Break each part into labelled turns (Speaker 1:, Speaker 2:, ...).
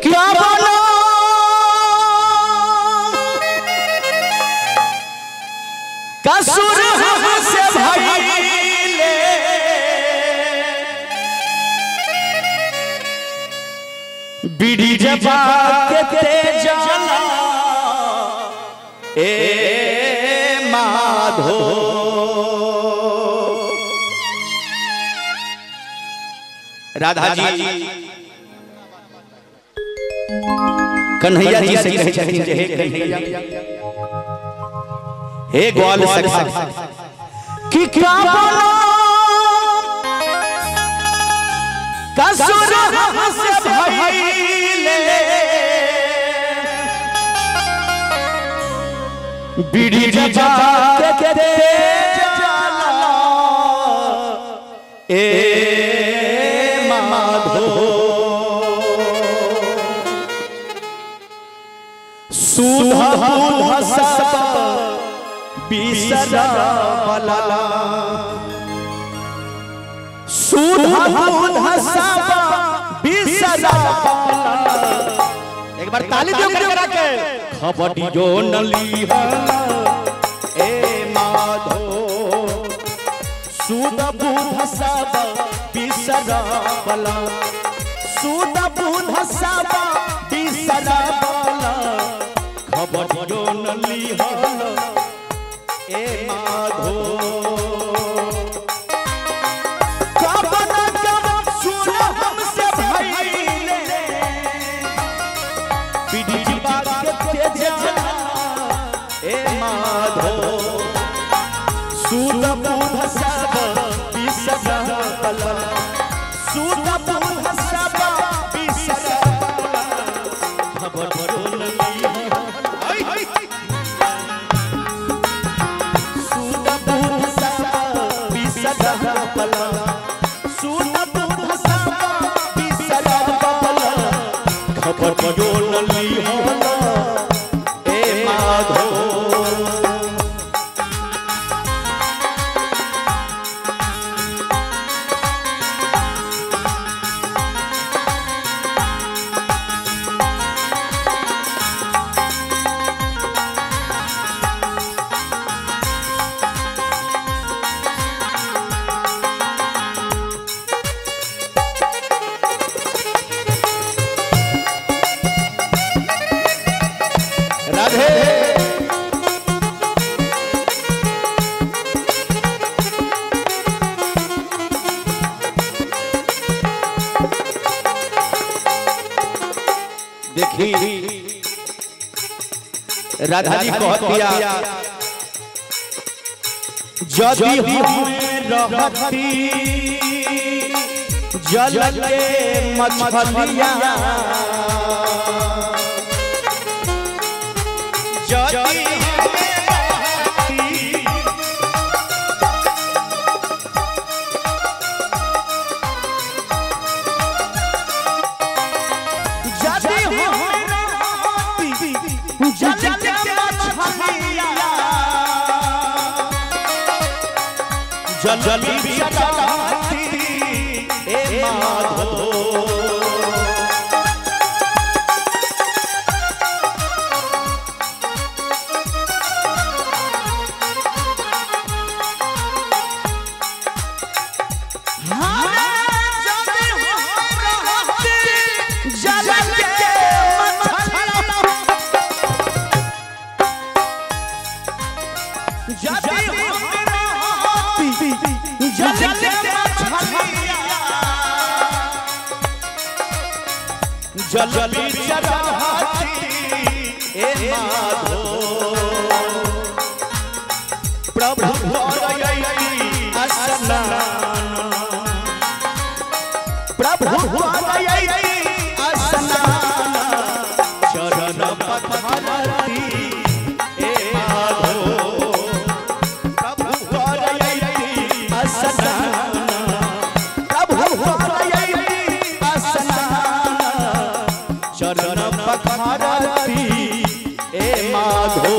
Speaker 1: क्या बोलो कसूर हमसे भइले बीड़ी जबा के तेज जला ए माधो राधा जी कन्हैया जी से कहे छथिन जे हे कन्हैया हे ग्वाल सखा कि क्या बोलो कसूर हमसे भइले बीड़ी जबा के तेज जला ए माधो सुधा बुध सब बिसरा वाला सुधा बुध सब बिसरा वाला एक बार ताली दो करा के खबड़ी जो नली ए माधो सुधा बुध सब बिसरा वाला सुधा बुध सब बिसरा वाला खबड़ी जो नली ए माधो कसूर हमसे भइले बीड़ी जबा के तेज जला ए माधो सुधा बुध सब बिसरा वाला सुधा बुध सब बिसरा खबर खबर जो नली ए माधो देखी राधा जी कहतिया जदि हमें रहती जल के मछलिया जदि जली चलाती ए माधो जल चढ़ाती ए माधो प्रभु स्नान प्रभु स्नान चरण पखारती ए माधो प्रभु स्नान प्रभु चरण पखारती ए माधो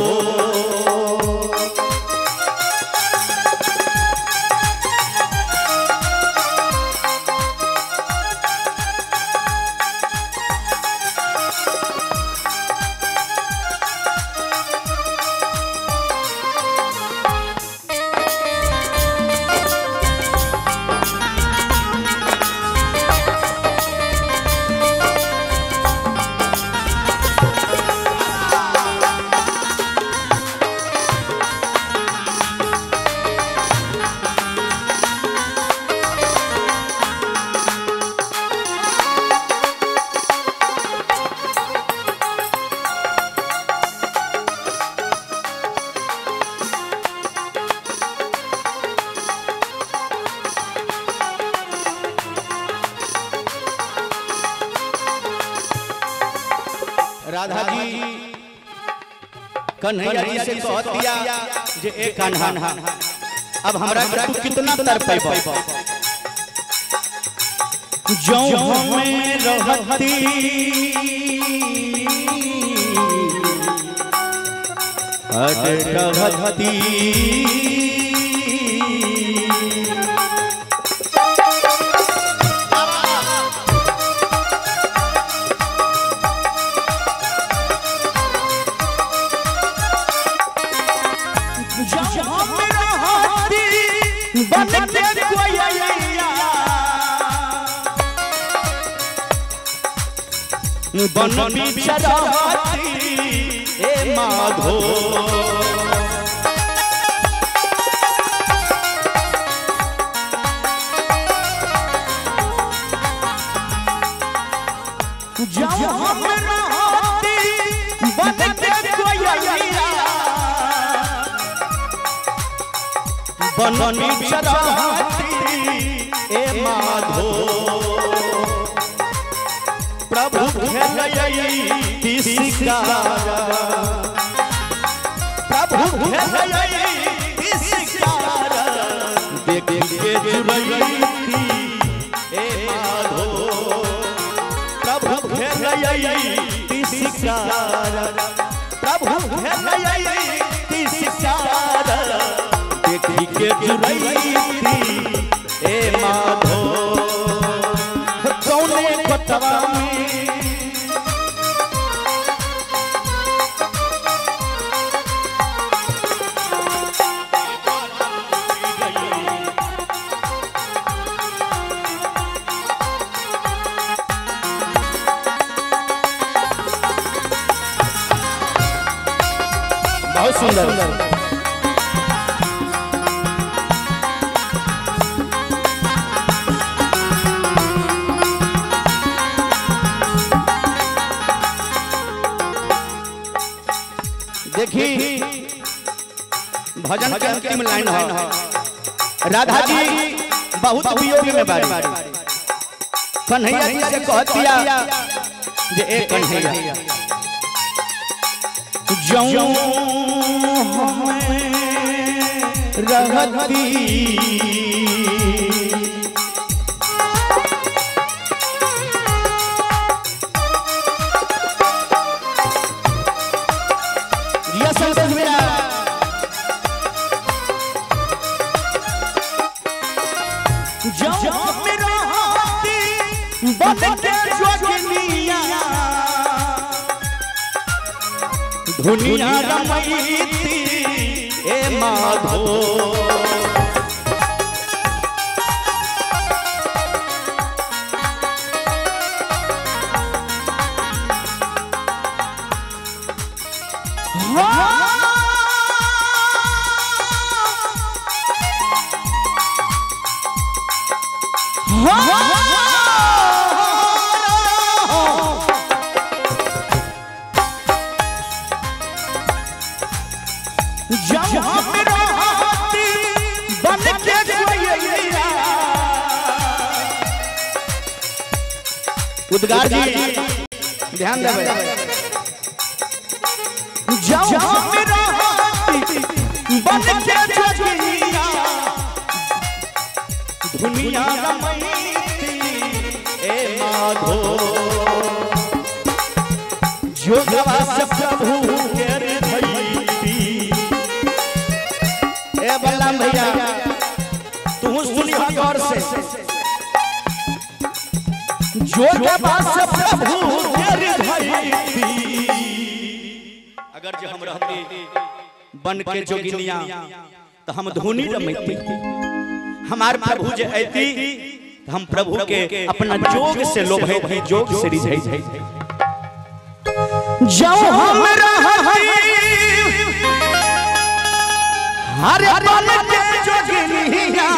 Speaker 1: राधा जी कन्हैया जी से कह दिया जे एक कान्हा अब हमरा के तू कितना तड़पेबा जो हमें रहती रहती बन बिछड़ती ए माधो बन बिछड़ती ए माधो प्रभु खेलई सिकारा प्रभु खेलई सिकारा देख के जुड़ई ए माधो प्रभु खेलई सिकारा प्रभु खेलई सिकारा देख के जुड़ई ए माधो कौने कोटवा बहुत सुंदर देखी भजन के अंतिम लाइन है राधा जी बहुत वियोग में बारी कन्हैया जी से कह दिया जे एक कन्हैया जो रहती दुनिया रमैती ए माधो उद्गार जी ध्यान देवे दुनिया रमैती ए माधो जो से प्रभु के धैती ए बलराम भैया तू सुनी गौर से जो प्रभु अगर जो हम रहते बन के जोगिनिया तो हम धुनी रमैती हमार प्रभु जे ऐती हम प्रभु के अपना जोग से लोभे जोग से रिझै जो हम हर बन के जोगिनिया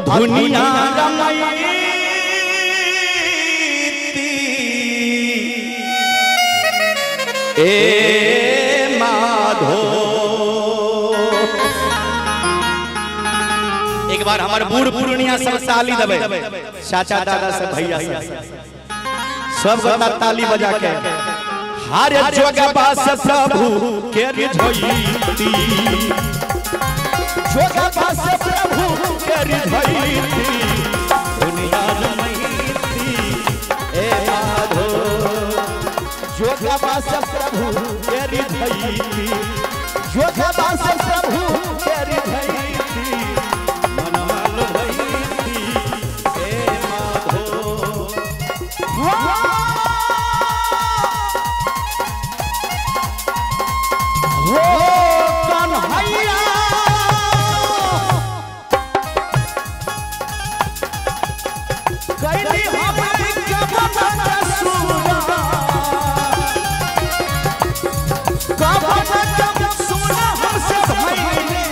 Speaker 1: दुनिया रमैती ए माधो एक बार हमारे बूढ़ पुरनिया सब ताली देवे चाचा दादा से भैया से सब गोटा ताली बजा के हारे जोगबा से प्रभु के रिझैती जोगबा से प्रभु के रिझैती दुनिया रमैती ए माधो जोगबा से प्रभु के रिझैती जोगबा से प्रभु के रिझैती मनवा लभैती ए माधो हो कन्हैया कैली हमारी कबन सुना कबन सुना हमसे भइले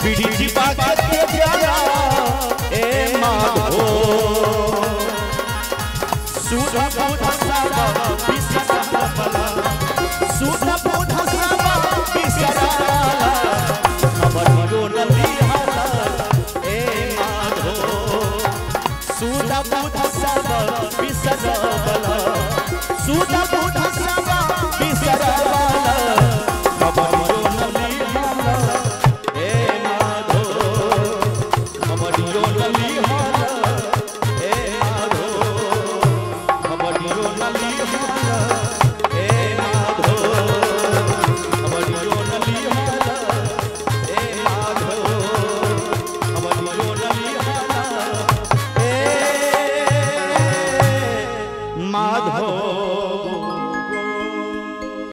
Speaker 1: बीड़ी जी बात के जरा ए माधो सुधा बुधा साबा बिसरा सुधा बुधा साबा बिसरा खबर जो नली हाला ए माधो सुधा बुधा साबा बिसरा सुधा बुधा साबा बिसरा